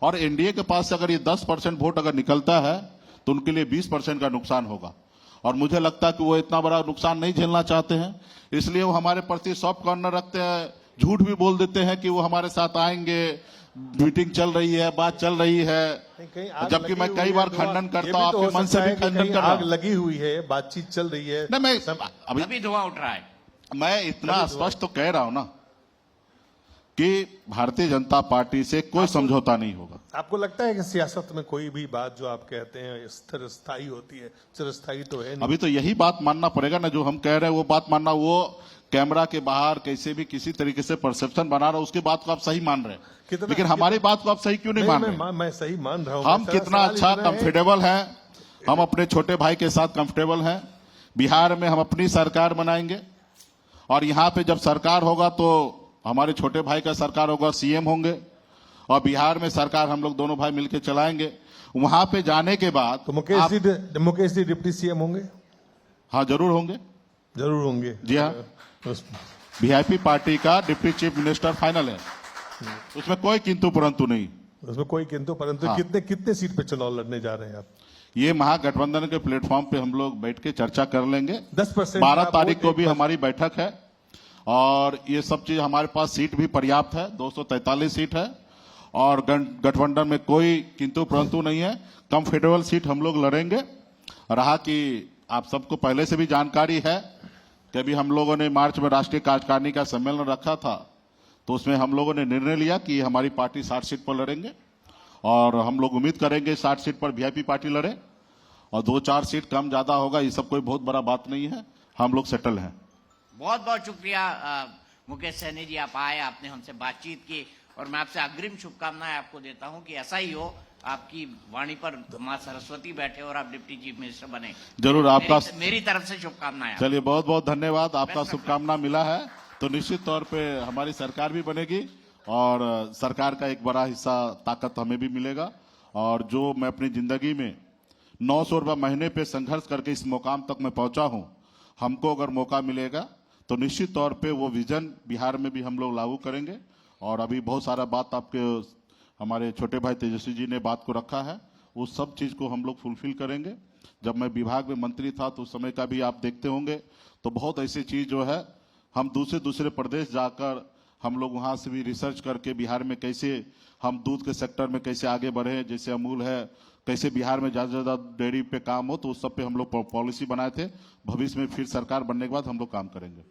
और एनडीए के पास से अगर ये 10% वोट अगर निकलता है तो उनके लिए 20% का नुकसान होगा। और मुझे लगता है कि वो इतना बड़ा नुकसान नहीं झेलना चाहते हैं, इसलिए वो हमारे प्रति सॉफ्ट कॉर्नर रखते हैं, झूठ भी बोल देते हैं कि वो हमारे साथ आएंगे, मीटिंग चल रही है, बात चल रही है, जबकि मैं कई बार खंडन करता हूं, आपके मन से भी खंडन कर रहा हूं। आग लगी हुई है, बातचीत चल रही है। नहीं, मैं अभी धुआं उठ रहा है। मैं इतना स्पष्ट तो कह रहा हूं ना कि भारतीय जनता पार्टी से कोई समझौता नहीं होगा। आपको लगता है कि सियासत में कोई भी बात जो आप कहते हैं स्थिर स्थायी होती है? चिरस्थायी तो है नहीं। अभी तो यही बात मानना पड़ेगा ना, जो हम कह रहे हैं वो बात मानना। वो कैमरा के बाहर कैसे भी किसी तरीके से परसेप्शन बना रहा है, उसकी बात को आप सही मान रहे हैं, लेकिन हमारी बात को आप सही क्यों नहीं मान रहे? मैं सही मान रहा हूं। हम कितना अच्छा कंफर्टेबल हैं, हम अपने छोटे भाई के साथ कंफर्टेबल हैं। बिहार में हम अपनी सरकार बनाएंगे और यहाँ पे जब सरकार होगा तो हमारे छोटे भाई का सरकार होगा, सीएम होंगे, और बिहार में सरकार हम लोग दोनों भाई मिलकर चलाएंगे। वहां पे जाने के बाद तो मुकेश जी डिप्टी सीएम होंगे? हाँ, जरूर होंगे, जरूर होंगे। जी हाँ, वीआईपी पार्टी का डिप्टी चीफ मिनिस्टर फाइनल है, उसमें कोई किंतु परंतु नहीं। उसमें कोई किंतु परंतु। हाँ। कितने सीट पे चुनाव लड़ने जा रहे हैं आप? ये महागठबंधन के प्लेटफॉर्म पे हम लोग बैठ के चर्चा कर लेंगे। 10% 12 तारीख को भी हमारी बैठक है और ये सब चीज हमारे पास सीट भी पर्याप्त है, 243 सीट है और गठबंधन में कोई किंतु परंतु नहीं है। कंफर्टेबल सीट हम लोग लड़ेंगे। रहा कि आप सबको पहले से भी जानकारी है कि अभी हम लोगों ने मार्च में राष्ट्रीय कार्यकारिणी का सम्मेलन रखा था, तो उसमें हम लोगों ने निर्णय लिया कि हमारी पार्टी 60 सीट पर लड़ेंगे और हम लोग उम्मीद करेंगे 60 सीट पर वीआईपी पार्टी लड़े और 2-4 सीट कम ज्यादा होगा, ये सब कोई बहुत बड़ा बात नहीं है, हम लोग सेटल हैं। बहुत बहुत शुक्रिया मुकेश सहनी जी, आप आए, आपने हमसे बातचीत की और मैं आपसे अग्रिम शुभकामनाएं आपको देता हूं कि ऐसा ही हो, आपकी वाणी पर मां सरस्वती बैठे और आप डिप्टी चीफ मिनिस्टर बने। जरूर, आपका मेरी तरफ से शुभकामनाएं। चलिए, बहुत बहुत धन्यवाद, आपका शुभकामना मिला है तो निश्चित तौर पे हमारी सरकार भी बनेगी और सरकार का एक बड़ा हिस्सा ताकत हमें भी मिलेगा। और जो मैं अपनी जिंदगी में 900 रुपये महीने पे संघर्ष करके इस मुकाम तक मैं पहुंचा हूं, हमको अगर मौका मिलेगा तो निश्चित तौर पे वो विजन बिहार में भी हम लोग लागू करेंगे। और अभी बहुत सारा बात आपके हमारे छोटे भाई तेजस्वी जी ने बात को रखा है, उस सब चीज को हम लोग फुलफिल करेंगे। जब मैं विभाग में मंत्री था तो उस समय का भी आप देखते होंगे, तो बहुत ऐसी चीज जो है हम दूसरे प्रदेश जाकर हम लोग वहां से भी रिसर्च करके बिहार में कैसे हम दूध के सेक्टर में कैसे आगे बढ़े, जैसे अमूल है, कैसे बिहार में ज्यादा से ज्यादा डेयरी पे काम हो, तो उस सब पे हम लोग पॉलिसी बनाए थे। भविष्य में फिर सरकार बनने के बाद हम लोग काम करेंगे।